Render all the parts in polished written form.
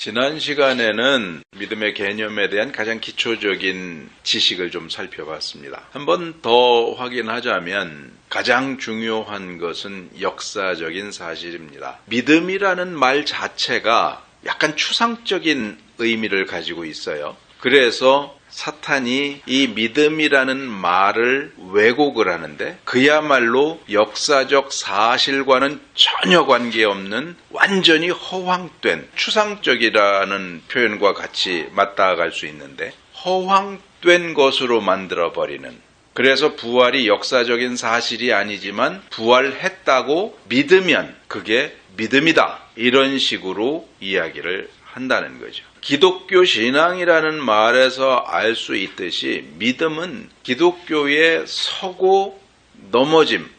지난 시간에는 믿음의 개념에 대한 가장 기초적인 지식을 좀 살펴봤습니다. 한 번 더 확인하자면 가장 중요한 것은 역사적인 사실입니다. 믿음이라는 말 자체가 약간 추상적인 의미를 가지고 있어요. 그래서 사탄이 이 믿음이라는 말을 왜곡을 하는데 그야말로 역사적 사실과는 전혀 관계없는 완전히 허황된 추상적이라는 표현과 같이 맞닿아갈 수 있는데 허황된 것으로 만들어버리는, 그래서 부활이 역사적인 사실이 아니지만 부활했다고 믿으면 그게 믿음이다, 이런 식으로 이야기를 한다는 거죠. 기독교 신앙이라는 말에서 알 수 있듯이 믿음은 기독교의 서고 넘어짐,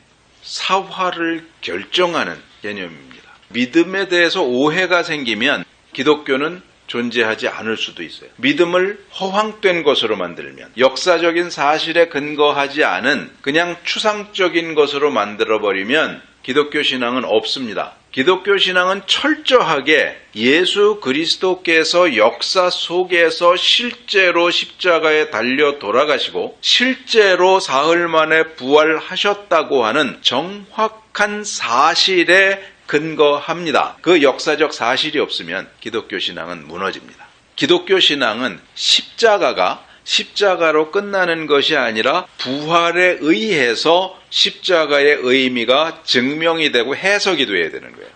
사화를 결정하는 개념입니다. 믿음에 대해서 오해가 생기면 기독교는 존재하지 않을 수도 있어요. 믿음을 허황된 것으로 만들면, 역사적인 사실에 근거하지 않은 그냥 추상적인 것으로 만들어버리면 기독교 신앙은 없습니다. 기독교 신앙은 철저하게 예수 그리스도께서 역사 속에서 실제로 십자가에 달려 돌아가시고 실제로 사흘 만에 부활하셨다고 하는 정확한 사실에 근거합니다. 그 역사적 사실이 없으면 기독교 신앙은 무너집니다. 기독교 신앙은 십자가로 끝나는 것이 아니라 부활에 의해서 십자가의 의미가 증명이 되고 해석이 돼야 되는 거예요.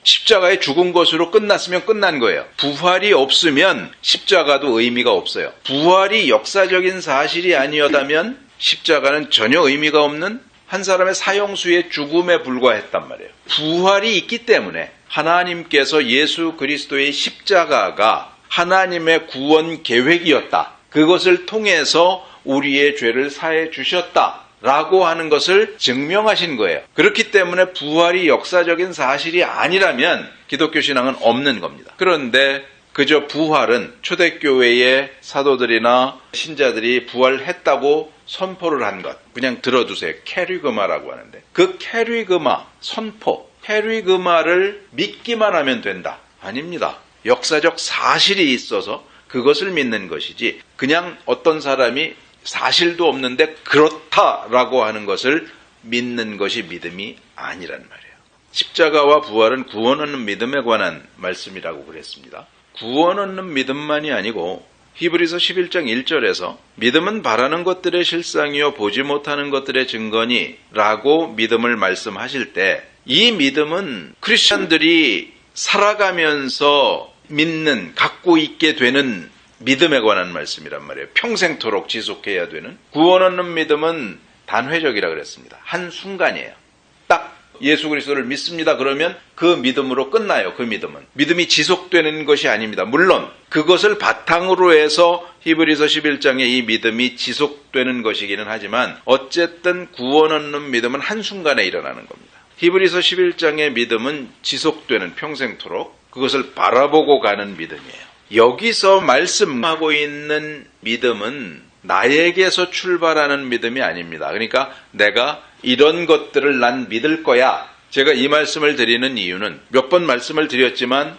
십자가에 죽은 것으로 끝났으면 끝난 거예요. 부활이 없으면 십자가도 의미가 없어요. 부활이 역사적인 사실이 아니었다면 십자가는 전혀 의미가 없는 한 사람의 사형수의 죽음에 불과했단 말이에요. 부활이 있기 때문에 하나님께서 예수 그리스도의 십자가가 하나님의 구원 계획이었다, 그것을 통해서 우리의 죄를 사해 주셨다라고 하는 것을 증명하신 거예요. 그렇기 때문에 부활이 역사적인 사실이 아니라면 기독교 신앙은 없는 겁니다. 그런데 그저 부활은 초대교회의 사도들이나 신자들이 부활했다고 선포를 한 것, 그냥 들어두세요. 캐리그마라고 하는데 그 캐리그마, 선포, 캐리그마를 믿기만 하면 된다? 아닙니다. 역사적 사실이 있어서 그것을 믿는 것이지 그냥 어떤 사람이 사실도 없는데 그렇다라고 하는 것을 믿는 것이 믿음이 아니란 말이에요. 십자가와 부활은 구원 얻는 믿음에 관한 말씀이라고 그랬습니다. 구원 얻는 믿음만이 아니고 히브리서 11장 1절에서 믿음은 바라는 것들의 실상이요 보지 못하는 것들의 증거니 라고 믿음을 말씀하실 때 이 믿음은 크리스천들이 살아가면서 믿는, 갖고 있게 되는 믿음에 관한 말씀이란 말이에요. 평생토록 지속해야 되는. 구원 얻는 믿음은 단회적이라 그랬습니다. 한순간이에요. 딱 예수 그리스도를 믿습니다 그러면 그 믿음으로 끝나요. 그 믿음은. 믿음이 지속되는 것이 아닙니다. 물론 그것을 바탕으로 해서 히브리서 11장에 이 믿음이 지속되는 것이기는 하지만 어쨌든 구원 얻는 믿음은 한순간에 일어나는 겁니다. 히브리서 11장의 믿음은 지속되는, 평생토록 그것을 바라보고 가는 믿음이에요. 여기서 말씀하고 있는 믿음은 나에게서 출발하는 믿음이 아닙니다. 그러니까 내가 이런 것들을 난 믿을 거야. 제가 이 말씀을 드리는 이유는 몇 번 말씀을 드렸지만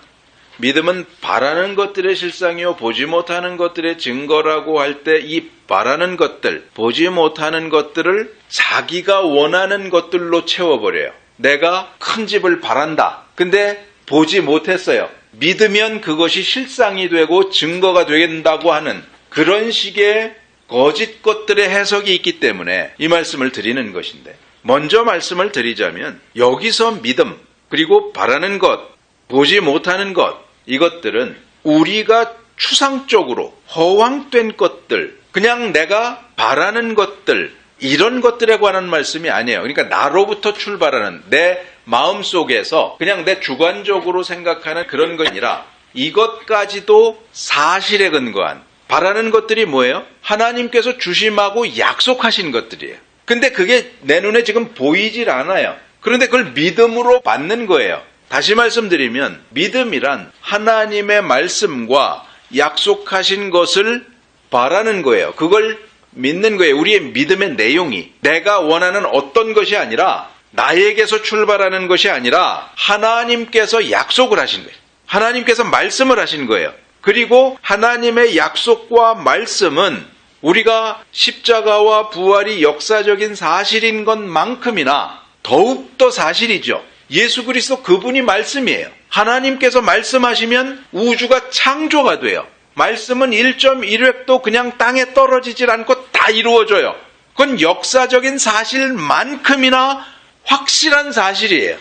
믿음은 바라는 것들의 실상이요 보지 못하는 것들의 증거라고 할 때 이 바라는 것들, 보지 못하는 것들을 자기가 원하는 것들로 채워버려요. 내가 큰 집을 바란다. 근데 보지 못했어요. 믿으면 그것이 실상이 되고 증거가 된다고 하는 그런 식의 거짓 것들의 해석이 있기 때문에 이 말씀을 드리는 것인데, 먼저 말씀을 드리자면 여기서 믿음, 그리고 바라는 것, 보지 못하는 것, 이것들은 우리가 추상적으로 허황된 것들, 그냥 내가 바라는 것들, 이런 것들에 관한 말씀이 아니에요. 그러니까 나로부터 출발하는 내 마음속에서 그냥 내 주관적으로 생각하는 그런 것이 아니라 이것까지도 사실에 근거한, 바라는 것들이 뭐예요? 하나님께서 주심하고 약속하신 것들이에요. 근데 그게 내 눈에 지금 보이질 않아요. 그런데 그걸 믿음으로 받는 거예요. 다시 말씀드리면 믿음이란 하나님의 말씀과 약속하신 것을 바라는 거예요. 그걸 믿는 거예요. 우리의 믿음의 내용이 내가 원하는 어떤 것이 아니라, 나에게서 출발하는 것이 아니라 하나님께서 약속을 하신 거예요. 하나님께서 말씀을 하신 거예요. 그리고 하나님의 약속과 말씀은 우리가 십자가와 부활이 역사적인 사실인 것만큼이나 더욱더 사실이죠. 예수 그리스도 그분이 말씀이에요. 하나님께서 말씀하시면 우주가 창조가 돼요. 말씀은 1.1획도 그냥 땅에 떨어지질 않고 다 이루어져요. 그건 역사적인 사실만큼이나 확실한 사실이에요.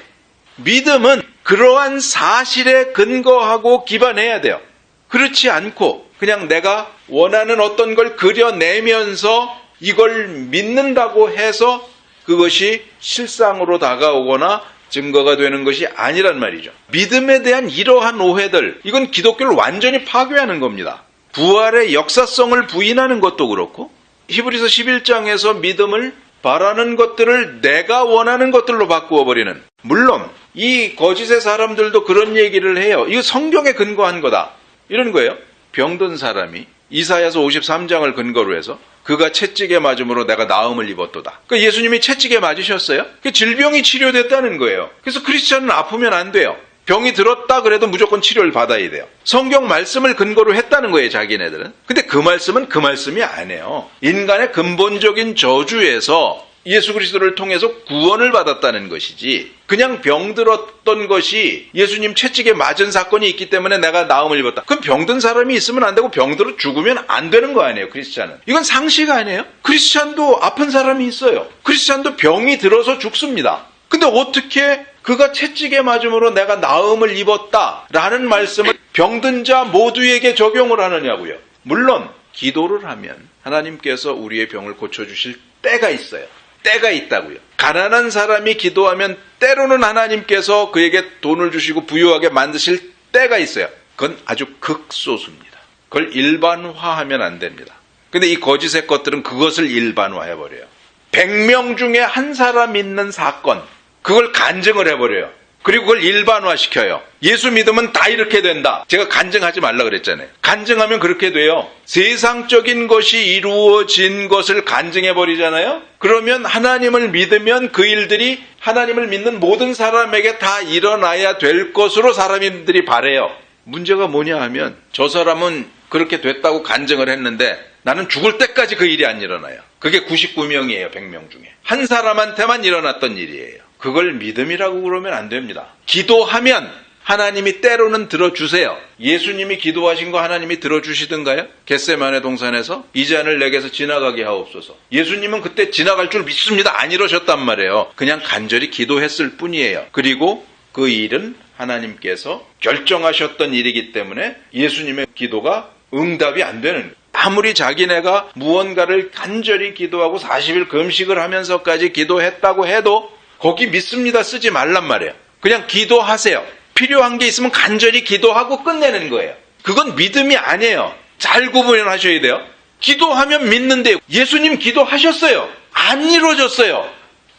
믿음은 그러한 사실에 근거하고 기반해야 돼요. 그렇지 않고 그냥 내가 원하는 어떤 걸 그려내면서 이걸 믿는다고 해서 그것이 실상으로 다가오거나 증거가 되는 것이 아니란 말이죠. 믿음에 대한 이러한 오해들, 이건 기독교를 완전히 파괴하는 겁니다. 부활의 역사성을 부인하는 것도 그렇고 히브리서 11장에서 믿음을 바라는 것들을 내가 원하는 것들로 바꾸어 버리는, 물론 이 거짓의 사람들도 그런 얘기를 해요. 이거 성경에 근거한 거다 이런 거예요. 병든 사람이 이사야서 53장을 근거로 해서 그가 채찍에 맞음으로 내가 나음을 입었도다. 그러니까 예수님이 채찍에 맞으셨어요. 그 질병이 치료됐다는 거예요. 그래서 크리스찬은 아프면 안 돼요. 병이 들었다 그래도 무조건 치료를 받아야 돼요. 성경 말씀을 근거로 했다는 거예요, 자기네들은. 근데 그 말씀은 그 말씀이 아니에요. 인간의 근본적인 저주에서 예수 그리스도를 통해서 구원을 받았다는 것이지, 그냥 병들었던 것이 예수님 채찍에 맞은 사건이 있기 때문에 내가 나음을 입었다. 그럼 병든 사람이 있으면 안 되고 병들어 죽으면 안 되는 거 아니에요, 크리스찬은. 이건 상식 아니에요? 크리스찬도 아픈 사람이 있어요. 크리스찬도 병이 들어서 죽습니다. 근데 어떻게 그가 채찍에 맞음으로 내가 나음을 입었다라는 말씀을 병든 자 모두에게 적용을 하느냐고요. 물론 기도를 하면 하나님께서 우리의 병을 고쳐주실 때가 있어요. 때가 있다고요. 가난한 사람이 기도하면 때로는 하나님께서 그에게 돈을 주시고 부유하게 만드실 때가 있어요. 그건 아주 극소수입니다. 그걸 일반화하면 안 됩니다. 근데 이 거짓의 것들은 그것을 일반화해버려요. 100명 중에 한 사람 있는 사건, 그걸 간증을 해버려요. 그리고 그걸 일반화시켜요. 예수 믿으면 다 이렇게 된다. 제가 간증하지 말라 그랬잖아요. 간증하면 그렇게 돼요. 세상적인 것이 이루어진 것을 간증해버리잖아요. 그러면 하나님을 믿으면 그 일들이 하나님을 믿는 모든 사람에게 다 일어나야 될 것으로 사람들이 바래요. 문제가 뭐냐 하면 저 사람은 그렇게 됐다고 간증을 했는데 나는 죽을 때까지 그 일이 안 일어나요. 그게 99명이에요. 100명 중에. 한 사람한테만 일어났던 일이에요. 그걸 믿음이라고 그러면 안 됩니다. 기도하면 하나님이 때로는 들어주세요. 예수님이 기도하신 거 하나님이 들어주시던가요? 겟세마네 동산에서 이 잔을 내게서 지나가게 하옵소서. 예수님은 그때 지나갈 줄 믿습니다. 안 이러셨단 말이에요. 그냥 간절히 기도했을 뿐이에요. 그리고 그 일은 하나님께서 결정하셨던 일이기 때문에 예수님의 기도가 응답이 안 되는 거예요. 아무리 자기네가 무언가를 간절히 기도하고 40일 금식을 하면서까지 기도했다고 해도 거기 믿습니다 쓰지 말란 말이에요. 그냥 기도하세요. 필요한 게 있으면 간절히 기도하고 끝내는 거예요. 그건 믿음이 아니에요. 잘 구분하셔야 돼요. 기도하면 믿는데 예수님 기도하셨어요. 안 이루어졌어요.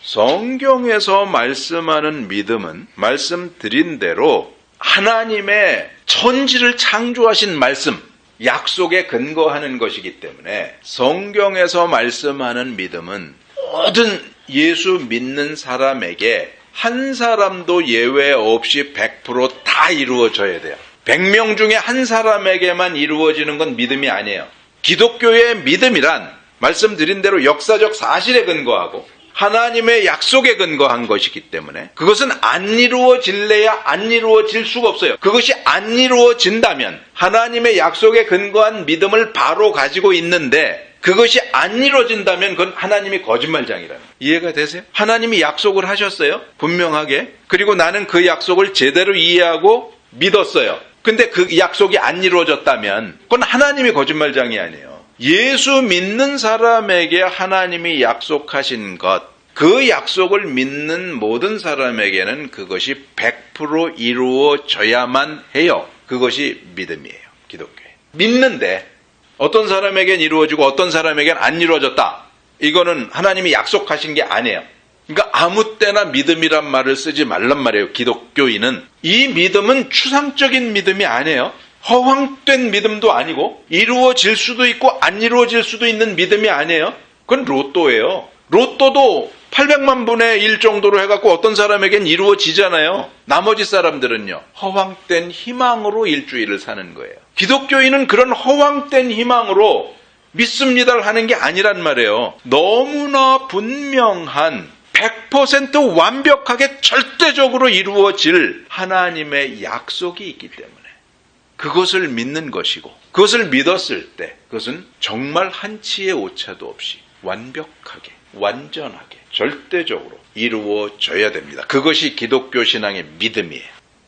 성경에서 말씀하는 믿음은 말씀드린 대로 하나님의 천지를 창조하신 말씀, 약속에 근거하는 것이기 때문에 성경에서 말씀하는 믿음은 모든 예수 믿는 사람에게 한 사람도 예외 없이 100% 다 이루어져야 돼요. 100명 중에 한 사람에게만 이루어지는 건 믿음이 아니에요. 기독교의 믿음이란 말씀드린 대로 역사적 사실에 근거하고 하나님의 약속에 근거한 것이기 때문에 그것은 안 이루어질래야 안 이루어질 수가 없어요. 그것이 안 이루어진다면 하나님의 약속에 근거한 믿음을 바로 가지고 있는데 그것이 안 이루어진다면 그건 하나님이 거짓말장이라는 거예요. 이해가 되세요? 하나님이 약속을 하셨어요. 분명하게. 그리고 나는 그 약속을 제대로 이해하고 믿었어요. 근데 그 약속이 안 이루어졌다면 그건 하나님이 거짓말장이 아니에요. 예수 믿는 사람에게 하나님이 약속하신 것, 그 약속을 믿는 모든 사람에게는 그것이 100% 이루어져야만 해요. 그것이 믿음이에요. 기독교에. 믿는데 어떤 사람에겐 이루어지고 어떤 사람에겐 안 이루어졌다. 이거는 하나님이 약속하신 게 아니에요. 그러니까 아무 때나 믿음이란 말을 쓰지 말란 말이에요. 기독교인은. 이 믿음은 추상적인 믿음이 아니에요. 허황된 믿음도 아니고 이루어질 수도 있고 안 이루어질 수도 있는 믿음이 아니에요. 그건 로또예요. 로또도 800만 분의 1 정도로 해갖고 어떤 사람에겐 이루어지잖아요. 나머지 사람들은요, 허황된 희망으로 일주일을 사는 거예요. 기독교인은 그런 허황된 희망으로 믿습니다를 하는 게 아니란 말이에요. 너무나 분명한 100% 완벽하게 절대적으로 이루어질 하나님의 약속이 있기 때문에 그것을 믿는 것이고, 그것을 믿었을 때 그것은 정말 한치의 오차도 없이 완벽하게, 완전하게, 절대적으로 이루어져야 됩니다. 그것이 기독교 신앙의 믿음이에요.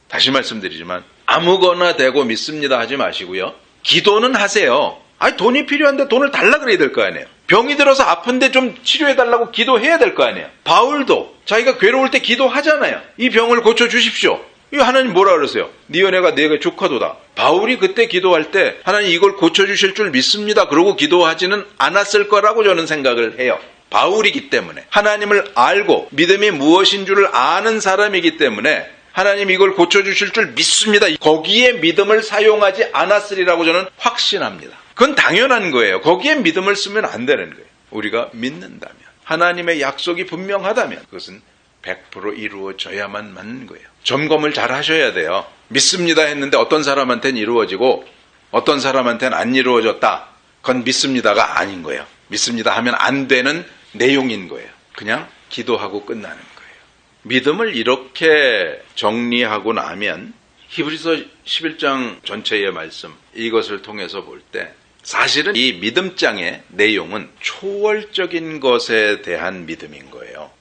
다시 말씀드리지만 아무거나 되고 믿습니다 하지 마시고요. 기도는 하세요. 돈이 필요한데 돈을 달라 그래야 될 거 아니에요. 병이 들어서 아픈데 좀 치료해달라고 기도해야 될 거 아니에요. 바울도 자기가 괴로울 때 기도하잖아요. 이 병을 고쳐주십시오. 이거 하나님 뭐라 그러세요? 네 은혜가 내게 족하도다. 바울이 그때 기도할 때 하나님 이걸 고쳐주실 줄 믿습니다. 그러고 기도하지는 않았을 거라고 저는 생각을 해요. 바울이기 때문에, 하나님을 알고 믿음이 무엇인 줄을 아는 사람이기 때문에 하나님 이걸 고쳐주실 줄 믿습니다. 거기에 믿음을 사용하지 않았으리라고 저는 확신합니다. 그건 당연한 거예요. 거기에 믿음을 쓰면 안 되는 거예요. 우리가 믿는다면, 하나님의 약속이 분명하다면 그것은 100% 이루어져야만 맞는 거예요. 점검을 잘 하셔야 돼요. 믿습니다 했는데 어떤 사람한테는 이루어지고 어떤 사람한테는 안 이루어졌다. 그건 믿습니다가 아닌 거예요. 믿습니다 하면 안 되는 내용인 거예요. 그냥 기도하고 끝나는 거예요. 믿음을 이렇게 정리하고 나면 히브리서 11장 전체의 말씀, 이것을 통해서 볼 때 사실은 이 믿음장의 내용은 초월적인 것에 대한 믿음인 거예요.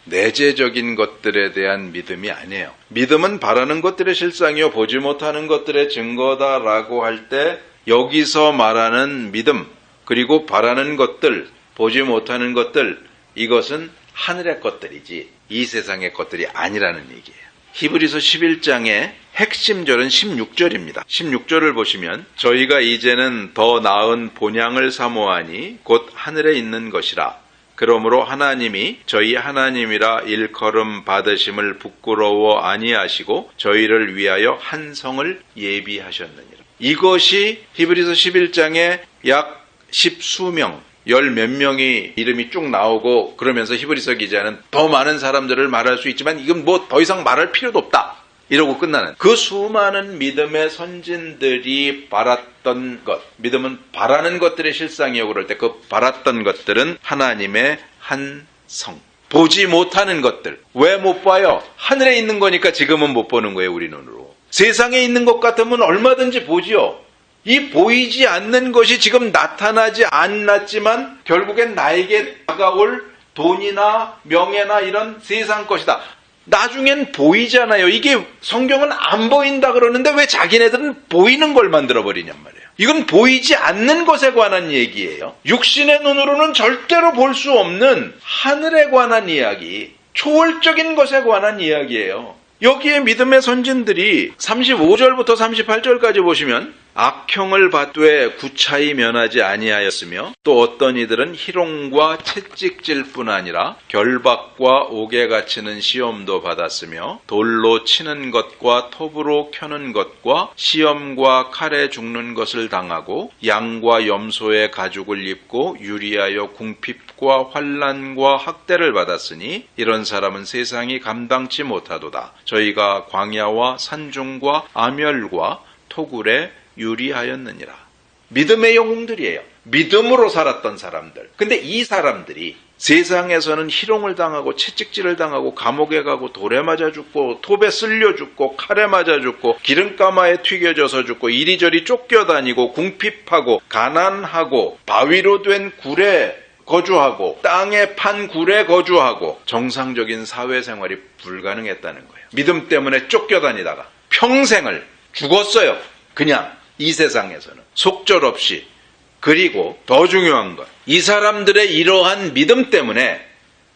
내재적인 것들에 대한 믿음이 아니에요. 믿음은 바라는 것들의 실상이요 보지 못하는 것들의 증거다라고 할 때 여기서 말하는 믿음, 그리고 바라는 것들, 보지 못하는 것들, 이것은 하늘의 것들이지 이 세상의 것들이 아니라는 얘기예요. 히브리서 11장의 핵심절은 16절입니다. 16절을 보시면 저희가 이제는 더 나은 본향을 사모하니 곧 하늘에 있는 것이라. 그러므로 하나님이 저희 하나님이라 일컬음 받으심을 부끄러워 아니하시고 저희를 위하여 한 성을 예비하셨느니라. 이것이 히브리서 11장에 약 10수명, 몇 명이 이름이 쭉 나오고 그러면서 히브리서 기자는 더 많은 사람들을 말할 수 있지만 이건 뭐 더 이상 말할 필요도 없다. 이러고 끝나는 그 수많은 믿음의 선진들이 바랐던 것, 믿음은 바라는 것들의 실상이요 그럴 때 그 바랐던 것들은 하나님의 한 성, 보지 못하는 것들. 왜 못 봐요? 하늘에 있는 거니까 지금은 못 보는 거예요, 우리 눈으로. 세상에 있는 것 같으면 얼마든지 보지요. 이 보이지 않는 것이 지금 나타나지 않았지만 결국엔 나에게 다가올 돈이나 명예나 이런 세상 것이다. 나중엔 보이잖아요. 이게 성경은 안 보인다 그러는데 왜 자기네들은 보이는 걸 만들어버리냔 말이에요. 이건 보이지 않는 것에 관한 얘기예요. 육신의 눈으로는 절대로 볼 수 없는 하늘에 관한 이야기, 초월적인 것에 관한 이야기예요. 여기에 믿음의 선진들이 35절부터 38절까지 보시면 악형을 받되 구차히 면하지 아니하였으며 또 어떤 이들은 희롱과 채찍질 뿐 아니라 결박과 옥에 갇히는 시험도 받았으며 돌로 치는 것과 톱으로 켜는 것과 시험과 칼에 죽는 것을 당하고 양과 염소의 가죽을 입고 유리하여 궁핍과 환난과 학대를 받았으니 이런 사람은 세상이 감당치 못하도다. 저희가 광야와 산중과 암열과 토굴에 유리하였느니라. 믿음의 영웅들이에요. 믿음으로 살았던 사람들. 근데 이 사람들이 세상에서는 희롱을 당하고 채찍질을 당하고 감옥에 가고 돌에 맞아 죽고 톱에 쓸려 죽고 칼에 맞아 죽고 기름가마에 튀겨져서 죽고 이리저리 쫓겨다니고 궁핍하고 가난하고 바위로 된 굴에 거주하고 땅에 판 굴에 거주하고 정상적인 사회생활이 불가능했다는 거예요. 믿음 때문에 쫓겨다니다가 평생을 죽었어요. 그냥 이 세상에서는 속절없이. 그리고 더 중요한 것, 이 사람들의 이러한 믿음 때문에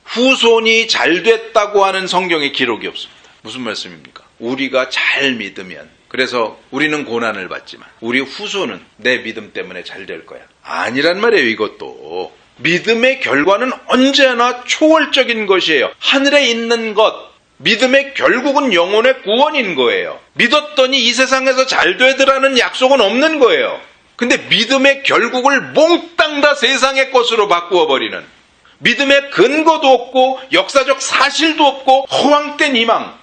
후손이 잘 됐다고 하는 성경에 기록이 없습니다. 무슨 말씀입니까? 우리가 잘 믿으면, 그래서 우리는 고난을 받지만 우리 후손은 내 믿음 때문에 잘 될 거야. 아니란 말이에요. 이것도 믿음의 결과는 언제나 초월적인 것이에요. 하늘에 있는 것, 믿음의 결국은 영혼의 구원인 거예요. 믿었더니 이 세상에서 잘 되더라는 약속은 없는 거예요. 근데 믿음의 결국을 몽땅 다 세상의 것으로 바꾸어 버리는, 믿음의 근거도 없고 역사적 사실도 없고 허황된 희망.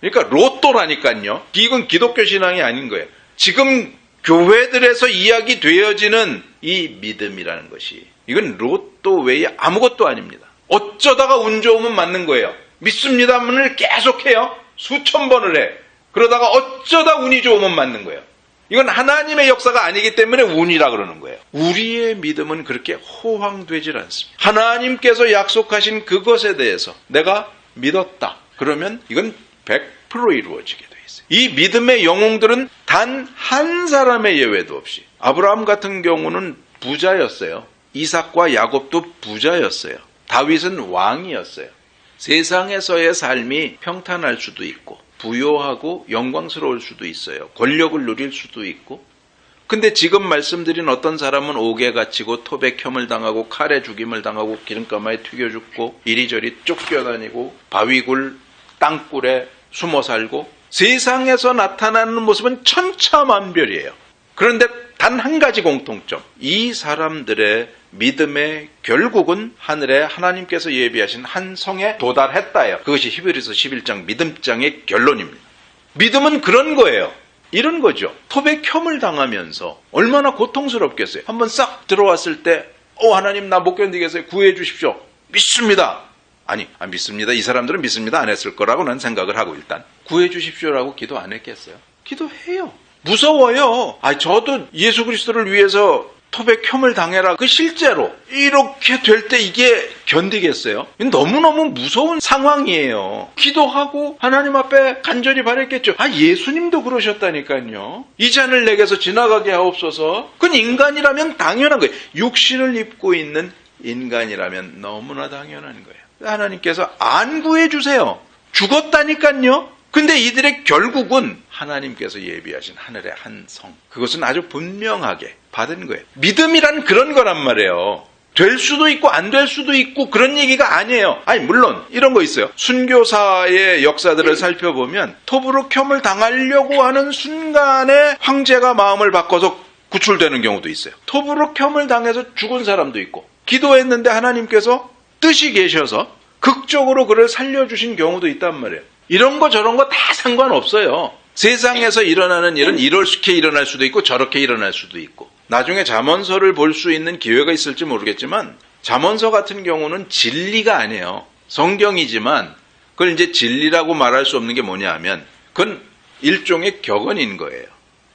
그러니까 로또라니까요. 이건 기독교 신앙이 아닌 거예요. 지금 교회들에서 이야기되어지는 이 믿음이라는 것이 이건 로또 외에 아무것도 아닙니다. 어쩌다가 운 좋으면 맞는 거예요. 믿습니다만을 계속해요. 수천 번을 해. 그러다가 어쩌다 운이 좋으면 맞는 거예요. 이건 하나님의 역사가 아니기 때문에 운이라 그러는 거예요. 우리의 믿음은 그렇게 호황되질 않습니다. 하나님께서 약속하신 그것에 대해서 내가 믿었다. 그러면 이건 100% 이루어지게 돼 있어요. 이 믿음의 영웅들은 단 한 사람의 예외도 없이 아브라함 같은 경우는 부자였어요. 이삭과 야곱도 부자였어요. 다윗은 왕이었어요. 세상에서의 삶이 평탄할 수도 있고 부요하고 영광스러울 수도 있어요. 권력을 누릴 수도 있고. 근데 지금 말씀드린 어떤 사람은 옥에 갇히고 톱에 켬을 당하고 칼에 죽임을 당하고 기름가마에 튀겨 죽고 이리저리 쫓겨다니고 바위굴 땅굴에 숨어 살고 세상에서 나타나는 모습은 천차만별이에요. 그런데 단 한 가지 공통점. 이 사람들의 믿음의 결국은 하늘에 하나님께서 예비하신 한 성에 도달했다예요. 그것이 히브리서 11장 믿음장의 결론입니다. 믿음은 그런 거예요. 이런 거죠. 톱에 켬을 당하면서 얼마나 고통스럽겠어요. 한번 싹 들어왔을 때 하나님 나 못 견디겠어요. 구해 주십시오. 믿습니다. 아니 안 믿습니다. 이 사람들은 믿습니다 안 했을 거라고 난 생각을 하고 일단 구해 주십시오라고 기도 안 했겠어요? 기도해요. 무서워요. 저도 예수 그리스도를 위해서 톱에 켬을 당해라. 그 실제로 이렇게 될 때 이게 견디겠어요? 너무너무 무서운 상황이에요. 기도하고 하나님 앞에 간절히 바랬겠죠. 예수님도 그러셨다니까요. 이 잔을 내게서 지나가게 하옵소서. 그건 인간이라면 당연한 거예요. 육신을 입고 있는 인간이라면 너무나 당연한 거예요. 하나님께서 안 구해주세요. 죽었다니까요. 근데 이들의 결국은 하나님께서 예비하신 하늘의 한 성. 그것은 아주 분명하게 받은 거예요. 믿음이란 그런 거란 말이에요. 될 수도 있고 안 될 수도 있고 그런 얘기가 아니에요. 물론 이런 거 있어요. 순교사의 역사들을 살펴보면 톱으로 켬을 당하려고 하는 순간에 황제가 마음을 바꿔서 구출되는 경우도 있어요. 톱으로 켬을 당해서 죽은 사람도 있고 기도했는데 하나님께서 뜻이 계셔서 극적으로 그를 살려주신 경우도 있단 말이에요. 이런 거 저런 거 다 상관없어요. 세상에서 일어나는 일은 이렇게 일어날 수도 있고 저렇게 일어날 수도 있고 나중에 잠언서를 볼 수 있는 기회가 있을지 모르겠지만 잠언서 같은 경우는 진리가 아니에요. 성경이지만 그걸 이제 진리라고 말할 수 없는 게 뭐냐 하면 그건 일종의 격언인 거예요.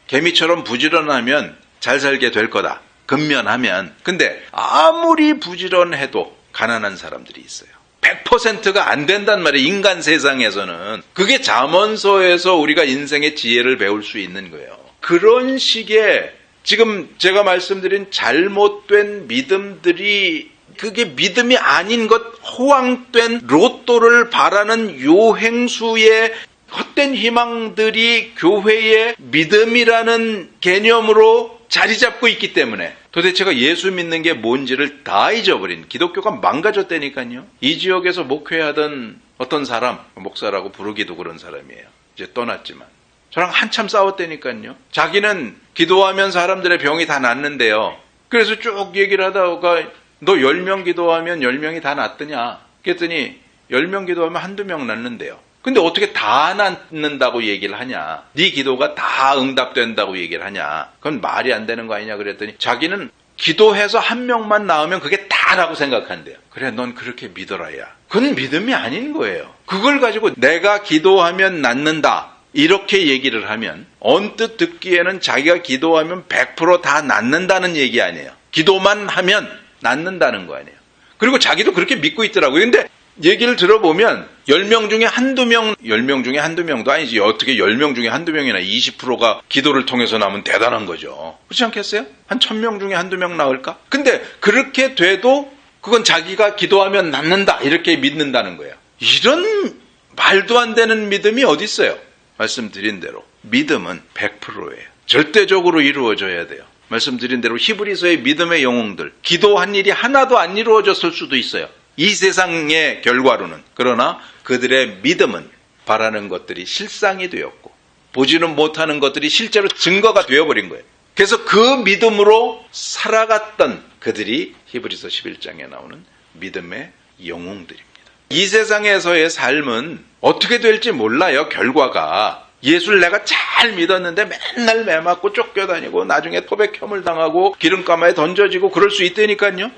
개미처럼 부지런하면 잘 살게 될 거다. 근면하면. 근데 아무리 부지런해도 가난한 사람들이 있어요. 100%가 안 된단 말이에요. 인간 세상에서는. 그게 잠언서에서 우리가 인생의 지혜를 배울 수 있는 거예요. 그런 식의 지금 제가 말씀드린 잘못된 믿음들이 그게 믿음이 아닌 것, 호황된 로또를 바라는 요행수의 헛된 희망들이 교회의 믿음이라는 개념으로 자리 잡고 있기 때문에 도대체가 예수 믿는 게 뭔지를 다 잊어버린 기독교가 망가졌다니까요. 이 지역에서 목회하던 어떤 사람, 목사라고 부르기도 그런 사람이에요. 이제 떠났지만 저랑 한참 싸웠다니까요. 자기는 기도하면 사람들의 병이 다 낫는데요. 그래서 쭉 얘기를 하다가 너 10명 기도하면 10명이 다 낫더냐? 그랬더니 10명 기도하면 한두 명 낫는데요. 근데 어떻게 다 낫는다고 얘기를 하냐? 네 기도가 다 응답된다고 얘기를 하냐? 그건 말이 안 되는 거 아니냐 그랬더니 자기는 기도해서 한 명만 나오면 그게 다라고 생각한대요. 그래 넌 그렇게 믿어라 야. 그건 믿음이 아닌 거예요. 그걸 가지고 내가 기도하면 낫는다 이렇게 얘기를 하면 언뜻 듣기에는 자기가 기도하면 100% 다 낫는다는 얘기 아니에요. 기도만 하면 낫는다는 거 아니에요. 그리고 자기도 그렇게 믿고 있더라고요. 근데 얘기를 들어보면 10명 중에 한두 명, 10명 중에 한두 명도 아니지. 어떻게 10명 중에 한두 명이나 20%가 기도를 통해서 나오면 대단한 거죠. 그렇지 않겠어요? 한 1000명 중에 한두 명 나올까? 근데 그렇게 돼도 그건 자기가 기도하면 낫는다 이렇게 믿는다는 거예요. 이런 말도 안 되는 믿음이 어디 있어요? 말씀드린 대로 믿음은 100%예요. 절대적으로 이루어져야 돼요. 말씀드린 대로 히브리서의 믿음의 영웅들, 기도한 일이 하나도 안 이루어졌을 수도 있어요. 이 세상의 결과로는. 그러나 그들의 믿음은 바라는 것들이 실상이 되었고 보지는 못하는 것들이 실제로 증거가 되어버린 거예요. 그래서 그 믿음으로 살아갔던 그들이 히브리서 11장에 나오는 믿음의 영웅들입니다. 이 세상에서의 삶은 어떻게 될지 몰라요. 결과가. 예수를 내가 잘 믿었는데 맨날 매 맞고 쫓겨다니고 나중에 토백혐을 당하고 기름가마에 던져지고 그럴 수 있다니까요.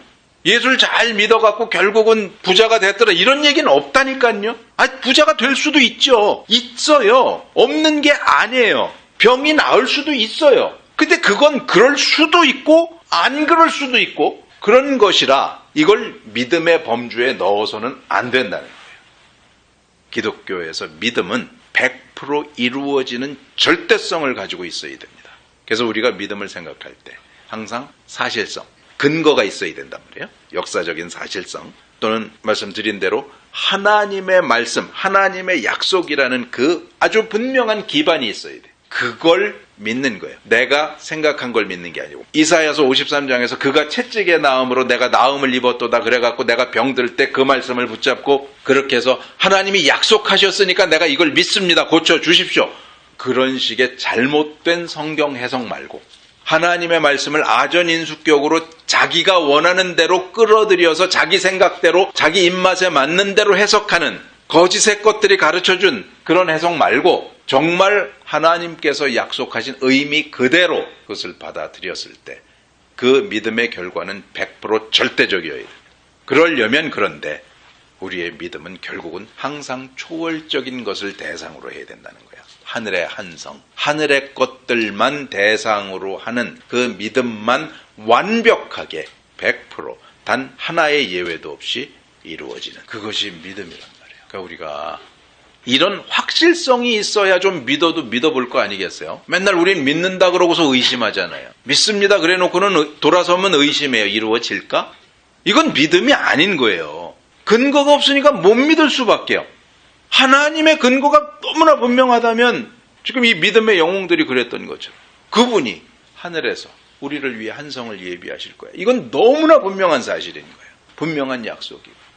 예수를 잘 믿어갖고 결국은 부자가 됐더라 이런 얘기는 없다니까요. 부자가 될 수도 있죠. 있어요. 없는 게 아니에요. 병이 나을 수도 있어요. 근데 그건 그럴 수도 있고 안 그럴 수도 있고 그런 것이라 이걸 믿음의 범주에 넣어서는 안 된다는 거예요. 기독교에서 믿음은 100% 이루어지는 절대성을 가지고 있어야 됩니다. 그래서 우리가 믿음을 생각할 때 항상 사실성, 근거가 있어야 된단 말이에요. 역사적인 사실성 또는 말씀드린 대로 하나님의 말씀, 하나님의 약속이라는 그 아주 분명한 기반이 있어야 돼요. 그걸 믿는 거예요. 내가 생각한 걸 믿는 게 아니고. 이사야서 53장에서 그가 채찍의 나음으로 내가 나음을 입었도다 그래갖고 내가 병들 때 그 말씀을 붙잡고 그렇게 해서 하나님이 약속하셨으니까 내가 이걸 믿습니다. 고쳐주십시오. 그런 식의 잘못된 성경 해석 말고 하나님의 말씀을 아전인수격으로 자기가 원하는 대로 끌어들여서 자기 생각대로 자기 입맛에 맞는 대로 해석하는 거짓의 것들이 가르쳐준 그런 해석 말고 정말 하나님께서 약속하신 의미 그대로 그것을 받아들였을 때 그 믿음의 결과는 100% 절대적이어야 돼요. 그러려면 그런데 우리의 믿음은 결국은 항상 초월적인 것을 대상으로 해야 된다는 거예요. 하늘의 한성, 하늘의 것들만 대상으로 하는 그 믿음만 완벽하게 100% 단 하나의 예외도 없이 이루어지는 그것이 믿음이란 말이에요. 그러니까 우리가 이런 확실성이 있어야 좀 믿어도 믿어볼 거 아니겠어요? 맨날 우린 믿는다 그러고서 의심하잖아요. 믿습니다 그래 놓고는 돌아서면 의심해요. 이루어질까? 이건 믿음이 아닌 거예요. 근거가 없으니까 못 믿을 수밖에요. 하나님의 근거가 너무나 분명하다면 지금 이 믿음의 영웅들이 그랬던 것처럼 그분이 하늘에서 우리를 위해 한성을 예비하실 거예요. 이건 너무나 분명한 사실인 거예요. 분명한 약속이고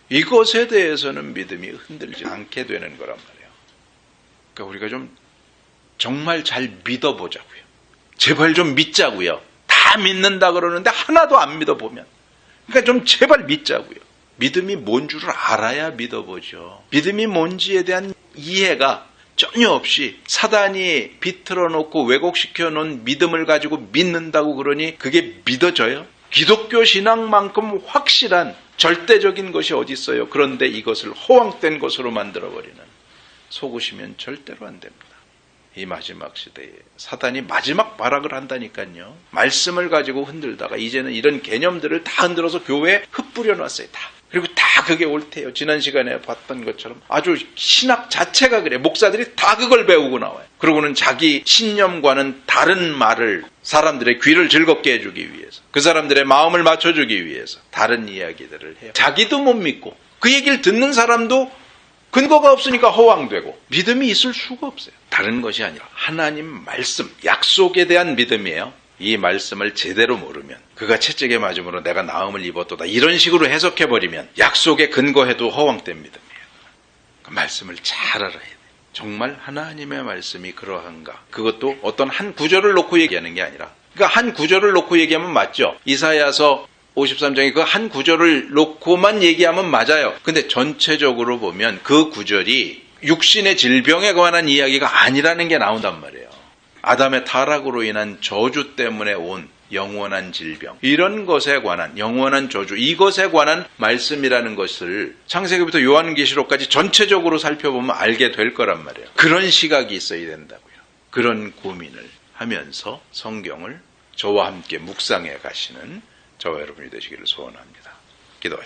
이것에 대해서는 믿음이 흔들지 않게 되는 거란 말이에요. 그러니까 우리가 좀 정말 잘 믿어보자고요. 제발 좀 믿자고요. 다 믿는다 그러는데 하나도 안 믿어보면 그러니까 좀 제발 믿자고요. 믿음이 뭔 줄을 알아야 믿어보죠. 믿음이 뭔지에 대한 이해가 전혀 없이 사단이 비틀어 놓고 왜곡시켜 놓은 믿음을 가지고 믿는다고 그러니 그게 믿어져요? 기독교 신앙만큼 확실한 절대적인 것이 어디 있어요? 그런데 이것을 허황된 것으로 만들어버리는 속으시면 절대로 안 됩니다. 이 마지막 시대에 사단이 마지막 발악을 한다니까요. 말씀을 가지고 흔들다가 이제는 이런 개념들을 다 흔들어서 교회에 흩뿌려 놨어요. 다. 그리고 다 그게 옳대요. 지난 시간에 봤던 것처럼 아주 신학 자체가 그래. 목사들이 다 그걸 배우고 나와요. 그러고는 자기 신념과는 다른 말을 사람들의 귀를 즐겁게 해주기 위해서 그 사람들의 마음을 맞춰주기 위해서 다른 이야기들을 해요. 자기도 못 믿고 그 얘기를 듣는 사람도 근거가 없으니까 허황되고 믿음이 있을 수가 없어요. 다른 것이 아니라 하나님 말씀, 약속에 대한 믿음이에요. 이 말씀을 제대로 모르면 그가 채찍에 맞음으로 내가 나음을 입었도다 이런 식으로 해석해버리면 약속에 근거해도 허황된 믿음이에요. 그 말씀을 잘 알아야 돼요. 정말 하나님의 말씀이 그러한가? 그것도 어떤 한 구절을 놓고 얘기하는 게 아니라 그러니까 한 구절을 놓고 얘기하면 맞죠. 이사야서 53장에 그 한 구절을 놓고만 얘기하면 맞아요. 근데 전체적으로 보면 그 구절이 육신의 질병에 관한 이야기가 아니라는 게 나온단 말이에요. 아담의 타락으로 인한 저주 때문에 온 영원한 질병, 이런 것에 관한 영원한 저주, 이것에 관한 말씀이라는 것을 창세기부터 요한계시록까지 전체적으로 살펴보면 알게 될 거란 말이에요. 그런 시각이 있어야 된다고요. 그런 고민을 하면서 성경을 저와 함께 묵상해 가시는 저와 여러분이 되시기를 소원합니다. 기도하시겠습니다.